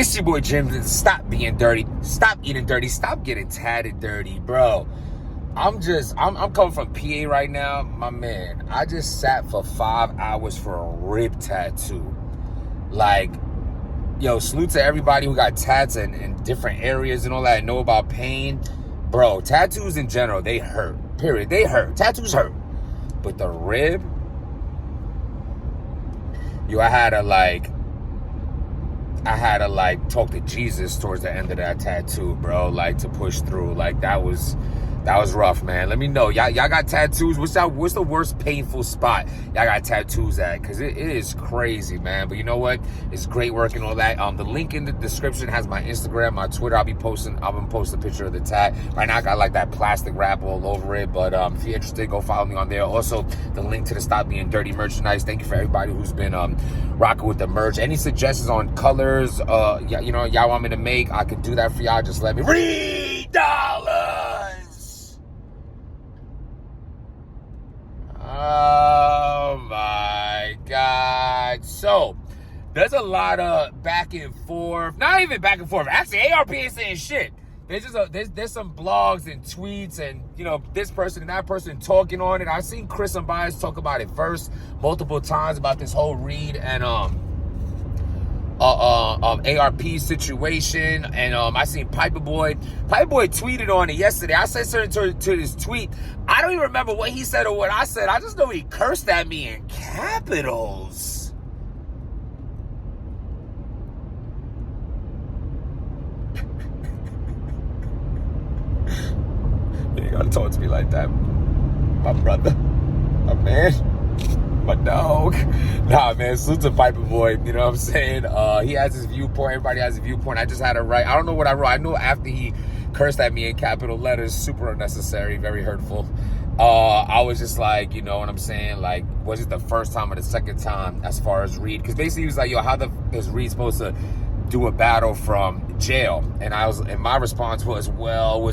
It's your boy Jim. Stop being dirty. Stop eating dirty. Stop getting tatted dirty, bro. I'm coming from PA right now. My man, I just sat for 5 hours for a rib tattoo. Like, yo, salute to everybody who got tats in different areas and all that. Know about pain. Bro, tattoos in general, they hurt. Period. They hurt. Tattoos hurt. But the rib, yo, I had to talk to Jesus towards the end of that tattoo, bro. Like, to push through. Like, that was rough, man. Let me know. Y'all got tattoos? What's the worst painful spot y'all got tattoos at? Because it is crazy, man. But you know what? It's great work and all that. The link in the description has my Instagram, my Twitter. I'll be posting a picture of the tat. Right now, I got like that plastic wrap all over it. But if you're interested, go follow me on there. Also, the link to the Stop Being Dirty merchandise. Thank you for everybody who's been rocking with the merch. Any suggestions on colors, y'all want me to make, I could do that for y'all. Just let me. $3. Oh my God. So there's a lot of back and forth. Not even back and forth. Actually, ARP ain't saying shit. There's there's some blogs and tweets and, this person and that person talking on it. I've seen Chris Unbiased talk about it first multiple times about this whole Reed and ARP situation, and I seen Piper Boy tweeted on it yesterday. I said something to his tweet. I don't even remember what he said or what I said. I just know he cursed at me in capitals. You ain't gotta talk to me like that, my brother, my man, my dog. Nah, man, salute to Piper Boy. You know what I'm saying? He has his viewpoint. Everybody has a viewpoint. I just had to write. I don't know what I wrote. I know after he cursed at me in capital letters, super unnecessary, very hurtful. I was just like, you know what I'm saying? Like, was it the first time or the second time as far as Reed? Because basically he was like, yo, how is Reed supposed to do a battle from jail? And my response was, well,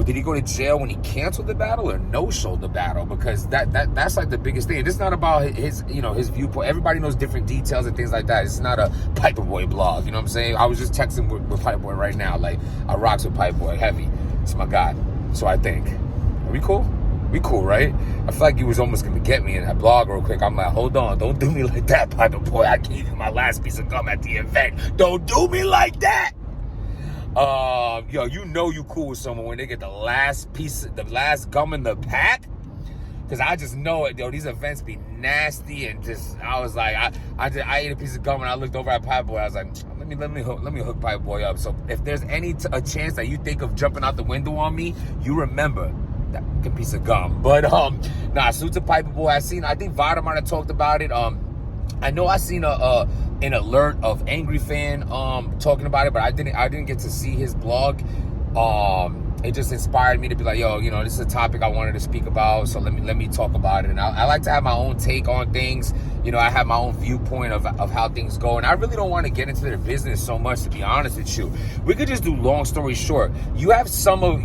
did he go to jail when he canceled the battle or no-showed the battle? Because that's like the biggest thing. It's not about his viewpoint. Everybody knows different details and things like that. It's not a Piper Boy blog. You know what I'm saying? I was just texting with Piper Boy right now. Like, I rocks with Piper Boy heavy. It's my guy. So I think. Are we cool? We cool, right? I feel like he was almost going to get me in that blog real quick. I'm like, hold on. Don't do me like that, Piper Boy. I gave you my last piece of gum at the event. Don't do me like that. Yo, you cool with someone when they get the last gum in the pack. Cause I just know it, yo. These events be nasty, and just I was like, I ate a piece of gum and I looked over at Piper Boy. I was like, let me hook Piper Boy up. So if there's a chance that you think of jumping out the window on me, you remember that piece of gum. But salute to Piper Boy. I think Vada might have talked about it. I know I seen an alert of Angry Fan talking about it, but I didn't get to see his blog. It just inspired me to be like, yo, this is a topic I wanted to speak about, so let me talk about it. And I like to have my own take on things. I have my own viewpoint of how things go, and I really don't want to get into their business so much, to be honest with you. We could just do long story short. You have some of,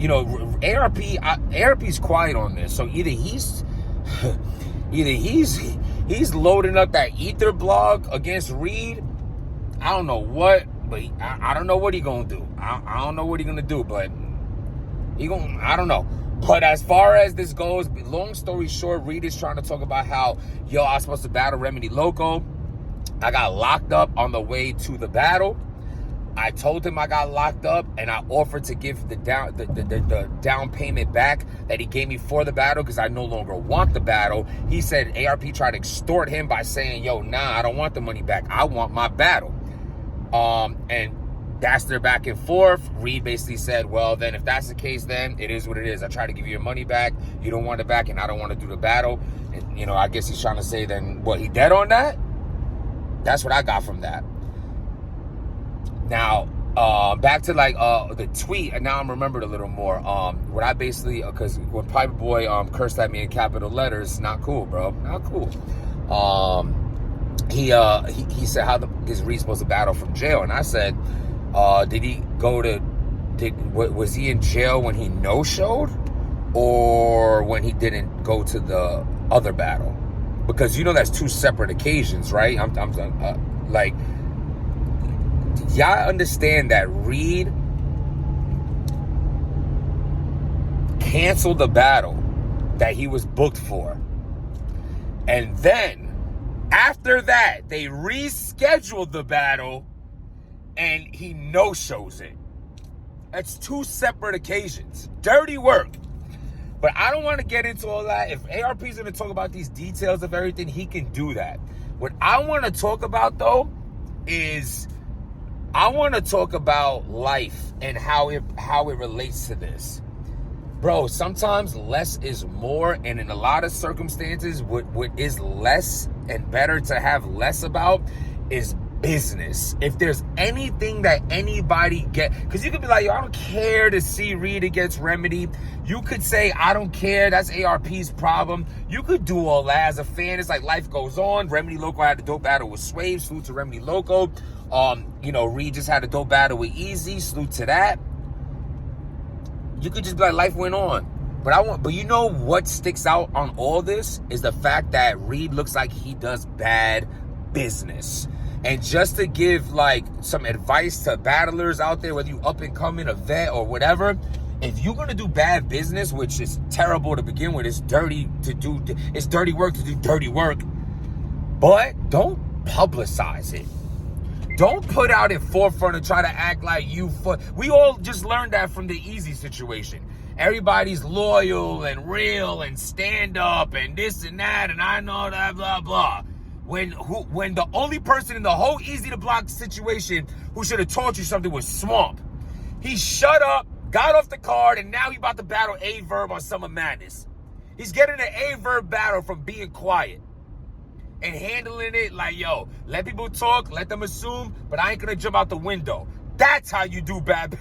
ARP's quiet on this, so either he's loading up that Ether blog against Reed. I don't know what, but I don't know what he gonna do. I don't know what he gonna do, but I don't know. But as far as this goes, long story short, Reed is trying to talk about how, yo, I was supposed to battle Remedy Loco. I got locked up on the way to the battle. I told him I got locked up, and I offered to give the down payment back that he gave me for the battle because I no longer want the battle. He said ARP tried to extort him by saying, yo, nah, I don't want the money back. I want my battle. And that's their back and forth. Reed basically said, well, then if that's the case, then it is what it is. I try to give you your money back. You don't want it back, and I don't want to do the battle. And, I guess he's trying to say then, what, he dead on that? That's what I got from that. Now, back to the tweet, and now I'm remembered a little more. What I basically, because when Piper Boy cursed at me in capital letters, not cool, bro, not cool. He said, how is Reed supposed to battle from jail? And I said, was he in jail when he no-showed, or when he didn't go to the other battle? Because that's two separate occasions, right? y'all understand that Reed canceled the battle that he was booked for. And then, after that, they rescheduled the battle and he no-shows it. That's 2 separate occasions. Dirty work. But I don't want to get into all that. If ARP is going to talk about these details of everything, he can do that. What I want to talk about, though, is I want to talk about life and how it relates to this. Bro, sometimes less is more, and in a lot of circumstances, what is less and better to have less about is business. If there's anything that anybody because you could be like, yo, I don't care to see Reed against Remedy. You could say, I don't care, that's ARP's problem. You could do all that as a fan. It's like life goes on. Remedy Loco had a dope battle with Swave. Salute to Remedy Loco. Reed just had a dope battle with Easy. Salute to that. You could just be like, life went on. But you know what sticks out on all this is the fact that Reed looks like he does bad business. And just to give like some advice to battlers out there, whether you up and coming, a vet or whatever, if you're gonna do bad business, which is terrible to begin with, it's dirty work to do dirty work, but don't publicize it. Don't put out in forefront and try to act like we all just learned that from the Easy situation. Everybody's loyal and real and stand up and this and that and I know that, blah, blah. When the only person in the whole Easy to Block situation who should have taught you something was Swamp. He shut up, got off the card, and now he about to battle A-Verb on Summer Madness. He's getting an A-Verb battle from being quiet and handling it like, yo, let people talk, let them assume, but I ain't gonna jump out the window. That's how you do bad.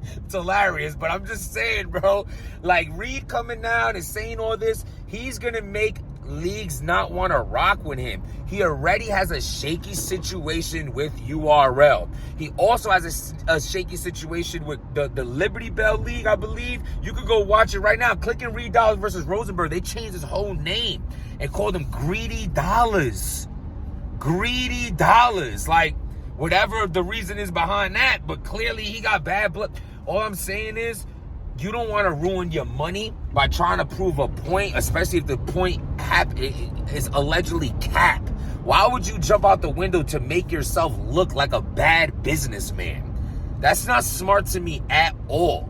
It's hilarious, but I'm just saying, bro, like Reed coming down and saying all this, he's gonna make leagues not want to rock with him. He already has a shaky situation with URL. He also has a shaky situation with the Liberty Bell League, I believe. You could go watch it right now. Click in Reed Dollars versus Rosenberg. They changed his whole name and called him Greedy Dollars. Greedy Dollars. Like, whatever the reason is behind that, but clearly he got bad blood. All I'm saying is, you don't want to ruin your money by trying to prove a point, especially if the point is allegedly cap. Why would you jump out the window to make yourself look like a bad businessman? That's not smart to me at all.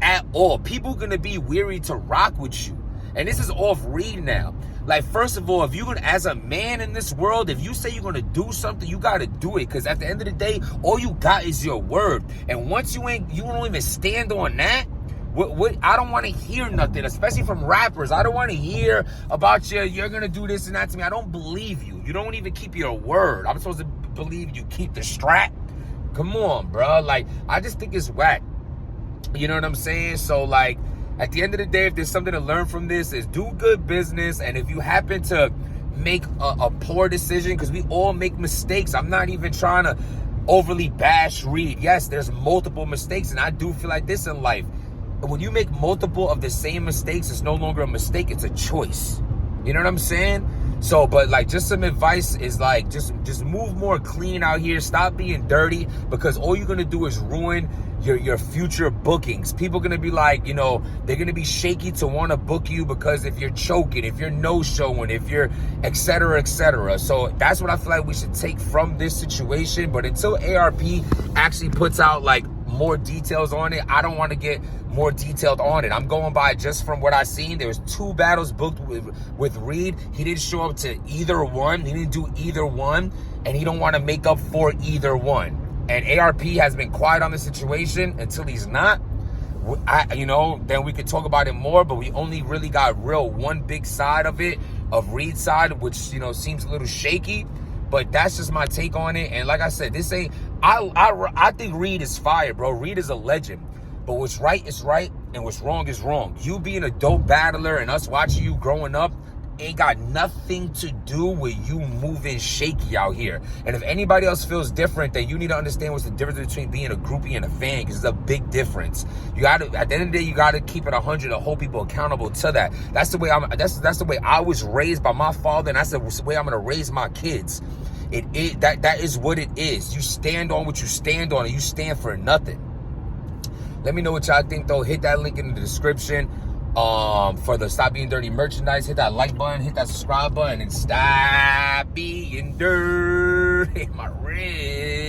At all. People are going to be weary to rock with you. And this is off Reed now. Like, first of all, if you're going to, as a man in this world, if you say you're going to do something, you got to do it. Because at the end of the day, all you got is your word. And once you don't even stand on that, I don't want to hear nothing, especially from rappers. I don't want to hear about you're going to do this and that to me. I don't believe you. You don't even keep your word. I'm supposed to believe you keep the strap. Come on, bro. Like, I just think it's whack. You know what I'm saying? So, like, at the end of the day, if there's something to learn from this, is do good business. And if you happen to make a poor decision, because we all make mistakes. I'm not even trying to overly bash Reed. Yes, there's multiple mistakes, and I do feel like this in life. When you make multiple of the same mistakes, it's no longer a mistake, it's a choice. You know what I'm saying? So, but like, just some advice is like, just move more clean out here. Stop being dirty, because all you're going to do is ruin your future bookings. People are going to be like, you know, they're going to be shaky to want to book you because if you're choking, if you're no-showing, if you're et cetera, et cetera. So that's what I feel like we should take from this situation. But until ARP actually puts out like more details on it, I don't want to get more detailed on it. I'm going by just from what I seen. There was 2 battles booked with Reed. He didn't show up to either one. He didn't do either one, and he don't want to make up for either one. And ARP has been quiet on the situation until he's not. Then we could talk about it more, but we only really got one big side of it, of Reed's side, which, you know, seems a little shaky. But that's just my take on it. And like I said, this ain't, I think Reed is fire, bro. Reed is a legend. But what's right is right, and what's wrong is wrong. You being a dope battler and us watching you growing up ain't got nothing to do with you moving shaky out here. And if anybody else feels different, then you need to understand what's the difference between being a groupie and a fan, because it's a big difference. You got to, at the end of the day, you got to keep it 100 and hold people accountable to that. That's the way that's the way I was raised by my father, and that's the way I'm going to raise my kids. That is what it is. You stand on what you stand on, and you stand for nothing. Let me know what y'all think, though. Hit that link in the description for the Stop Being Dirty merchandise. Hit that like button, hit that subscribe button, and stop being dirty. My rib.